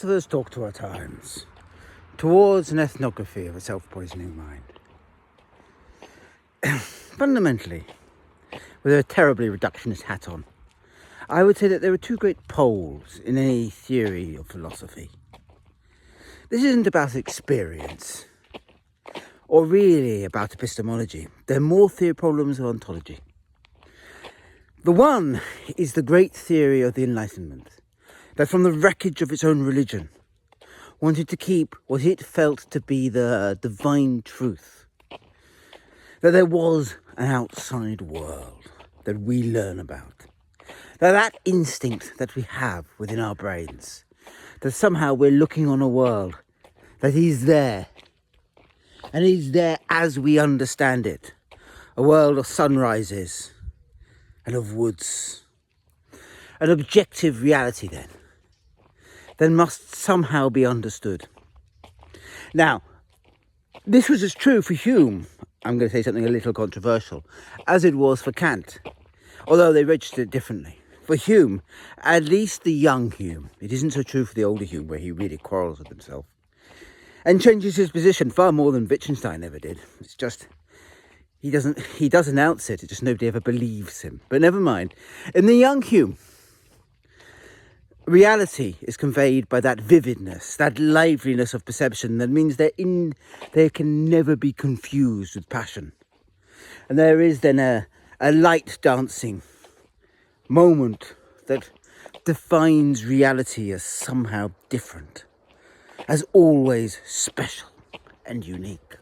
Philosophers talk to our times, towards an ethnography of a self-poisoning mind. Fundamentally, with a terribly reductionist hat on, I would say that there are two great poles in any theory of philosophy. This isn't about experience, or really about epistemology. They're more theory problems of ontology. The one is the great theory of the Enlightenment, that from the wreckage of its own religion, wanted to keep what it felt to be the divine truth. That there was an outside world that we learn about. That instinct that we have within our brains, that somehow we're looking on a world that is there, and is there as we understand it. A world of sunrises and of woods. An objective reality then must somehow be understood. Now, this was as true for Hume, I'm going to say something a little controversial, as it was for Kant, although they registered it differently. For Hume, at least the young Hume, it isn't so true for the older Hume, where he really quarrels with himself, and changes his position far more than Wittgenstein ever did. It's just, he does announce it, it's just nobody ever believes him. But never mind. In the young Hume, reality is conveyed by that vividness, that liveliness of perception that means they can never be confused with passion. And there is then a light dancing moment that defines reality as somehow different, as always special and unique.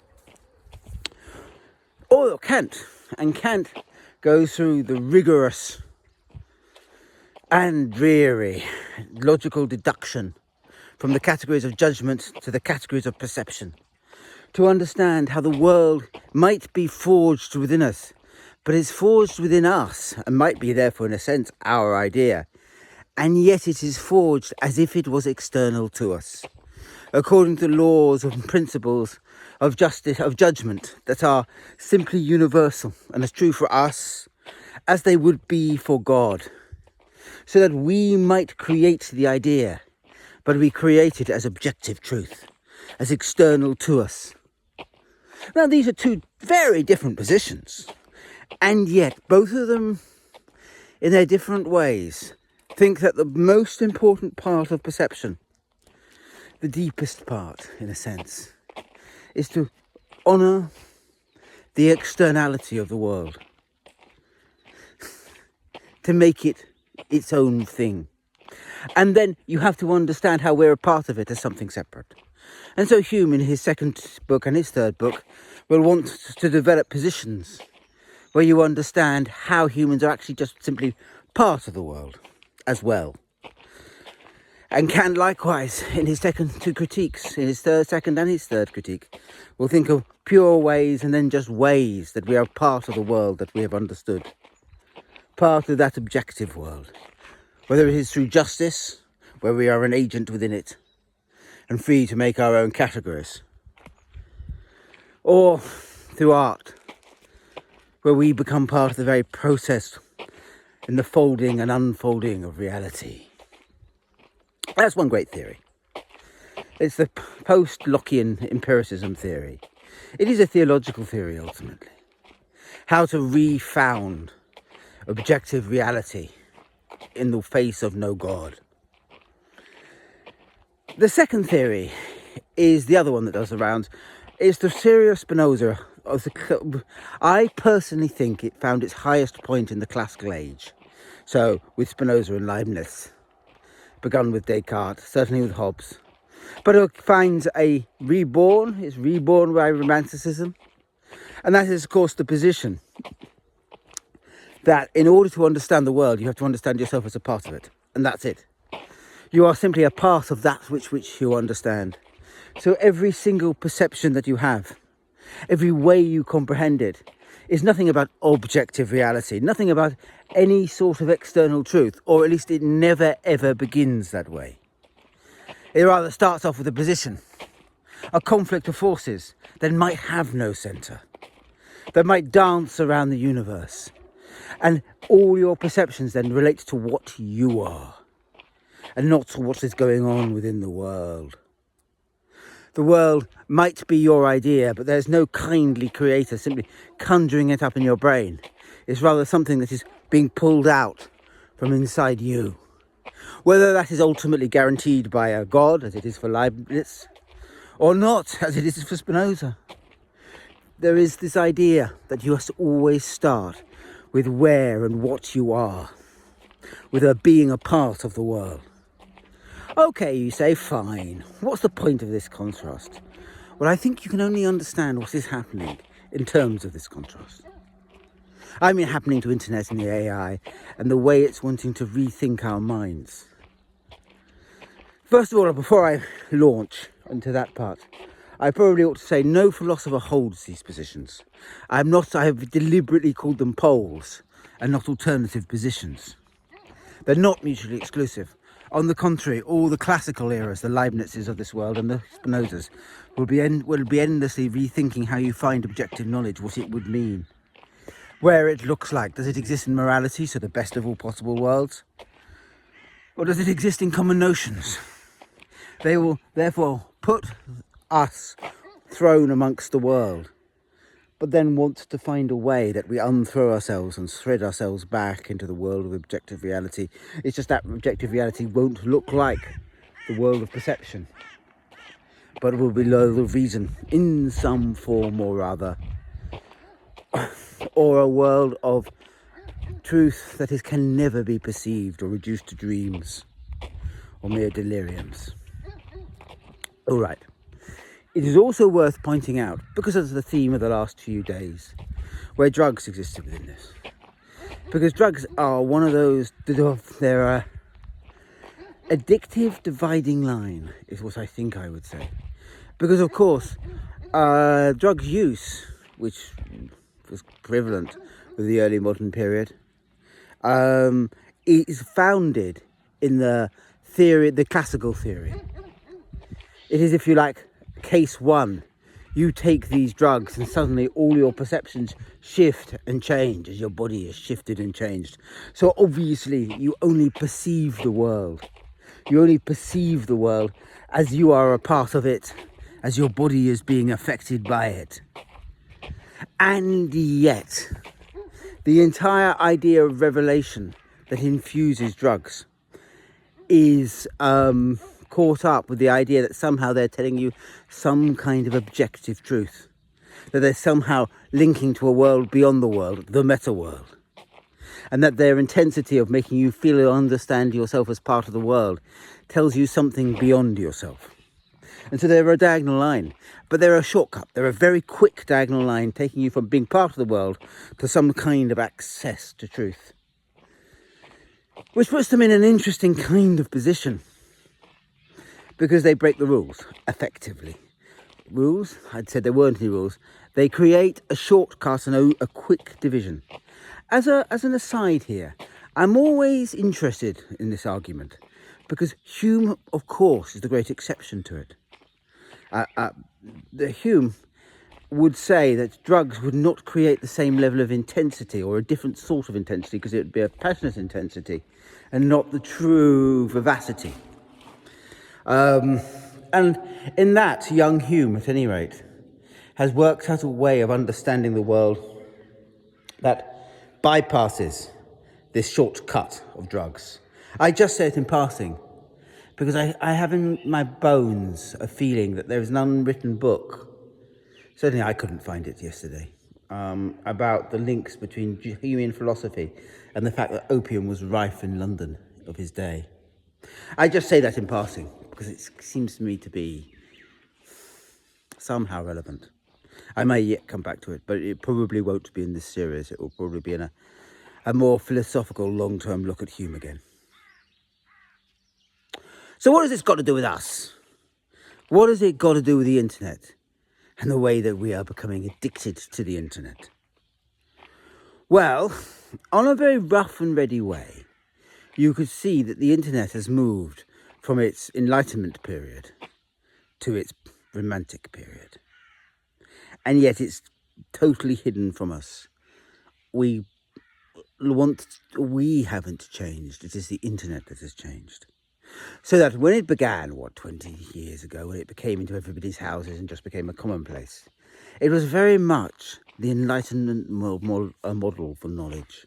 Or Kant goes through the rigorous and dreary logical deduction from the categories of judgment to the categories of perception, to understand how the world might be forged within us, but is forged within us, and might be therefore in a sense our idea, and yet it is forged as if it was external to us, according to laws and principles of justice, of judgment, that are simply universal and as true for us as they would be for God, so that we might create the idea, but we create it as objective truth, as external to us. Now, these are two very different positions, and yet both of them, in their different ways, think that the most important part of perception, the deepest part, in a sense, is to honour the externality of the world, to make it its own thing. And then you have to understand how we're a part of it as something separate. And so Hume, in his second book and his third book, will want to develop positions where you understand how humans are actually just simply part of the world as well. And Kant, likewise, in his second two critiques, in his second and his third critique, will think of pure ways and then just ways that we are part of the world that we have understood. Part of that objective world, whether it is through justice, where we are an agent within it, and free to make our own categories, or through art, where we become part of the very process in the folding and unfolding of reality. That's one great theory. It's the post-Lockean empiricism theory. It is a theological theory, ultimately. How to refound objective reality in the face of no God. The second theory is the other one that does the rounds. It's the theory of Spinoza. I personally think it found its highest point in the classical age. So with Spinoza and Leibniz, begun with Descartes, certainly with Hobbes. But it finds it's reborn by Romanticism. And that is, of course, the position that in order to understand the world, you have to understand yourself as a part of it. And that's it. You are simply a part of that which you understand. So every single perception that you have, every way you comprehend it, is nothing about objective reality, nothing about any sort of external truth, or at least it never ever begins that way. It rather starts off with a position, a conflict of forces that might have no centre, that might dance around the universe. And all your perceptions then relate to what you are. and not to what is going on within the world. The world might be your idea, but there's no kindly creator simply conjuring it up in your brain. It's rather something that is being pulled out from inside you. Whether that is ultimately guaranteed by a god, as it is for Leibniz, or not, as it is for Spinoza. There is this idea that you must always start with where and what you are, with being a part of the world. Okay, you say, fine. What's the point of this contrast? Well, I think you can only understand what is happening in terms of this contrast. I mean, happening to internet and the AI and the way it's wanting to rethink our minds. First of all, before I launch into that part, I probably ought to say no philosopher holds these positions. I have deliberately called them poles and not alternative positions. They're not mutually exclusive. On the contrary, all the classical eras, the Leibnizes of this world and the Spinozas, will be endlessly rethinking how you find objective knowledge, what it would mean, where it looks like. Does it exist in morality, so the best of all possible worlds? Or does it exist in common notions? They will therefore put us thrown amongst the world, but then want to find a way that we unthrow ourselves and thread ourselves back into the world of objective reality. It's just that objective reality won't look like the world of perception, but it will be the reason in some form or other, or a world of truth that can never be perceived or reduced to dreams or mere deliriums. All right. It is also worth pointing out, because of the theme of the last few days, where drugs existed within this. Because drugs are one of those, they're addictive dividing line, is what I think I would say. Because, of course, drug use, which was prevalent with the early modern period, is founded in the classical theory. It is, if you like, case one. You take these drugs and suddenly all your perceptions shift and change as your body is shifted and changed. So obviously you only perceive the world. You only perceive the world as you are a part of it, as your body is being affected by it. And yet, the entire idea of revelation that infuses drugs is caught up with the idea that somehow they're telling you some kind of objective truth, that they're somehow linking to a world beyond the world, the meta world, and that their intensity of making you feel or understand yourself as part of the world tells you something beyond yourself. And so they're a diagonal line, but they're a shortcut. They're a very quick diagonal line taking you from being part of the world to some kind of access to truth, which puts them in an interesting kind of position, because they break the rules, effectively. Rules? I'd said there weren't any rules. They create a shortcut and a quick division. As an aside here, I'm always interested in this argument, because Hume, of course, is the great exception to it. Hume would say that drugs would not create the same level of intensity, or a different sort of intensity, because it would be a passionate intensity and not the true vivacity. And in that, young Hume, at any rate, has worked out a way of understanding the world that bypasses this shortcut of drugs. I just say it in passing, because I have in my bones a feeling that there is an unwritten book, certainly I couldn't find it yesterday, about the links between Humean philosophy and the fact that opium was rife in London of his day. I just say that in passing, because it seems to me to be somehow relevant. I may yet come back to it, but it probably won't be in this series. It will probably be in a more philosophical, long-term look at Hume again. So what has this got to do with us? What has it got to do with the internet and the way that we are becoming addicted to the internet? Well, on a very rough and ready way, you could see that the internet has moved from its Enlightenment period to its Romantic period. And yet it's totally hidden from us. We haven't changed. It is the internet that has changed. So that when it began, 20 years ago, when it became into everybody's houses and just became a commonplace, it was very much the Enlightenment model for knowledge.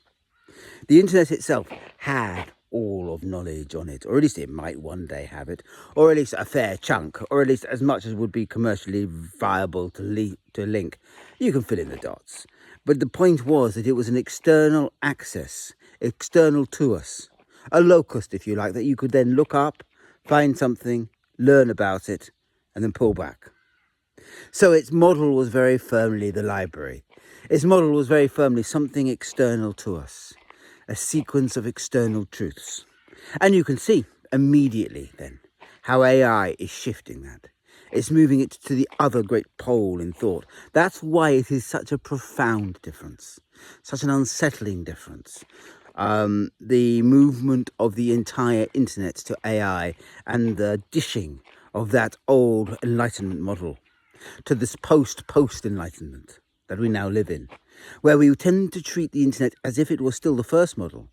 The internet itself had all of knowledge on it, or at least it might one day have it, or at least a fair chunk, or at least as much as would be commercially viable to link. You can fill in the dots. But the point was that it was an external access, external to us, a locust, if you like, that you could then look up, find something, learn about it, and then pull back. So its model was very firmly the library. Its model was very firmly something external to us, a sequence of external truths. And you can see immediately then how AI is shifting that. It's moving it to the other great pole in thought. That's why it is such a profound difference, such an unsettling difference. The movement of the entire internet to AI and the dishing of that old Enlightenment model to this post-Enlightenment that we now live in, where we tend to treat the internet as if it was still the first model.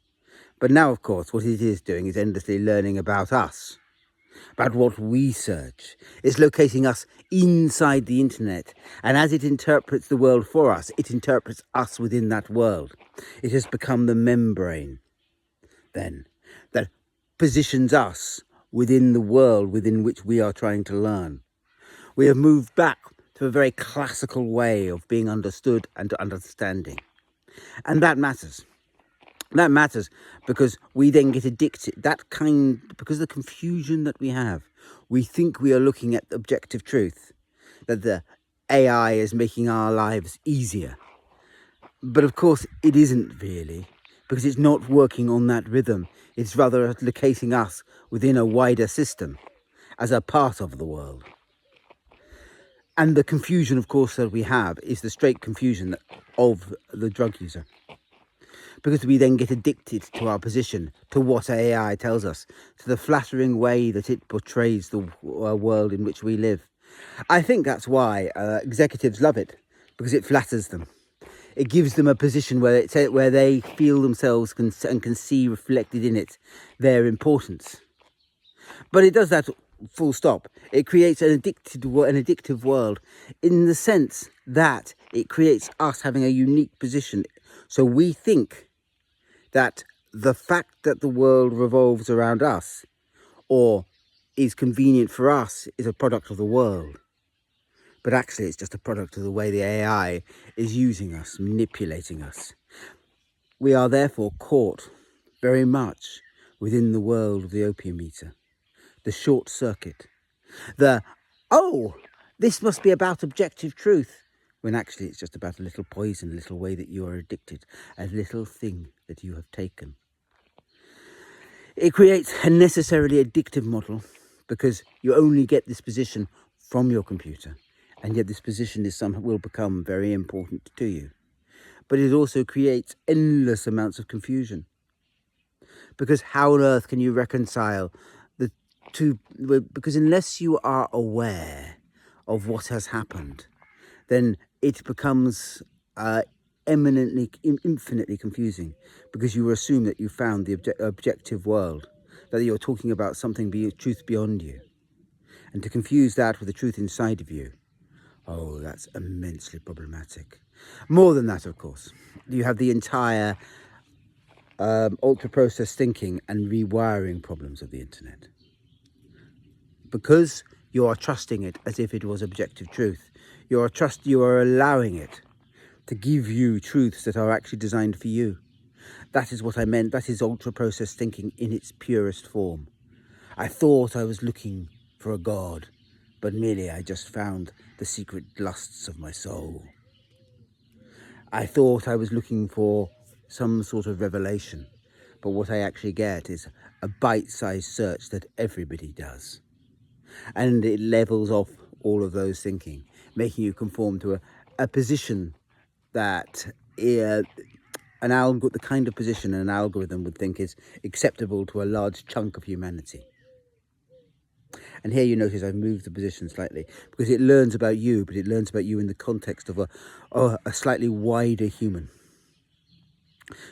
But now, of course, what it is doing is endlessly learning about us, about what we search. It's locating us inside the internet, and as it interprets the world for us, it interprets us within that world. It has become the membrane, then, that positions us within the world within which we are trying to learn. We have moved back to a very classical way of being understood and understanding. And that matters. That matters because we then get addicted, because of the confusion that we have. We think we are looking at objective truth, that the AI is making our lives easier. But of course it isn't really, because it's not working on that rhythm. It's rather locating us within a wider system as a part of the world. And the confusion, of course, that we have is the straight confusion of the drug user. Because we then get addicted to our position, to what AI tells us, to the flattering way that it portrays the world in which we live. I think that's why executives love it, because it flatters them. It gives them a position where they feel themselves and can see reflected in it their importance. But it does that full stop. It creates an addictive world in the sense that it creates us having a unique position. So we think that the fact that the world revolves around us or is convenient for us is a product of the world. But actually it's just a product of the way the AI is using us, manipulating us. We are therefore caught very much within the world of the opium eater. The short circuit, this must be about objective truth, when actually it's just about a little poison, a little way that you are addicted, a little thing that you have taken. It creates a necessarily addictive model because you only get this position from your computer, and yet this position will become very important to you. But it also creates endless amounts of confusion, because how on earth can you reconcile because unless you are aware of what has happened, then it becomes infinitely confusing, because you assume that you found the objective world, that you're talking about something, truth beyond you. And to confuse that with the truth inside of you, that's immensely problematic. More than that, of course, you have the entire ultra-processed thinking and rewiring problems of the internet. Because you are trusting it as if it was objective truth, you are allowing it to give you truths that are actually designed for you. That is what I meant. That is ultra-processed thinking in its purest form. I thought I was looking for a god, but merely I just found the secret lusts of my soul. I thought I was looking for some sort of revelation, but what I actually get is a bite-sized search that everybody does. And it levels off all of those thinking, making you conform to a position that the kind of position an algorithm would think is acceptable to a large chunk of humanity. And here you notice I've moved the position slightly, because it learns about you, but it learns about you in the context of a slightly wider human.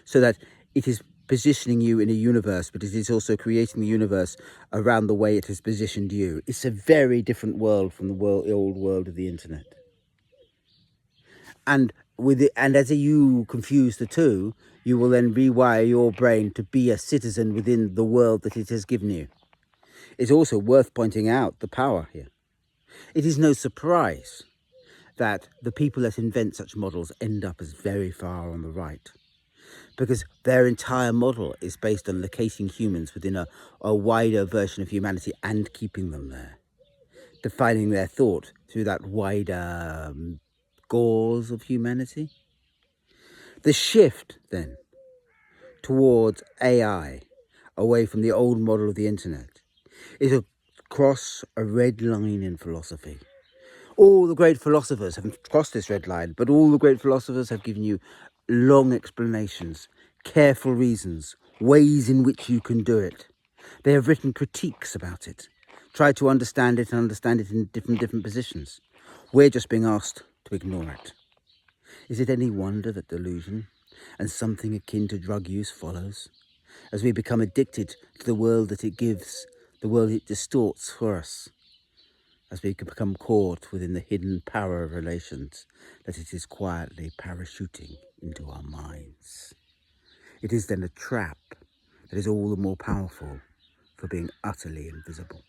So that it is positioning you in a universe, but it is also creating the universe around the way it has positioned you. It's a very different world from the old world of the internet. And as you confuse the two, you will then rewire your brain to be a citizen within the world that it has given you. It's also worth pointing out the power here. It is no surprise that the people that invent such models end up as very far on the right, because their entire model is based on locating humans within a wider version of humanity and keeping them there, defining their thought through that wider gauze of humanity. The shift, then, towards AI, away from the old model of the internet, is across a red line in philosophy. All the great philosophers have crossed this red line, but all the great philosophers have given you long explanations, careful reasons, ways in which you can do it. They have written critiques about it, tried to understand it and understand it in different positions. We're just being asked to ignore it. Is it any wonder that delusion and something akin to drug use follows, as we become addicted to the world that it gives, the world it distorts for us, as we can become caught within the hidden power of relations that it is quietly parachuting into our minds? It is then a trap that is all the more powerful for being utterly invisible.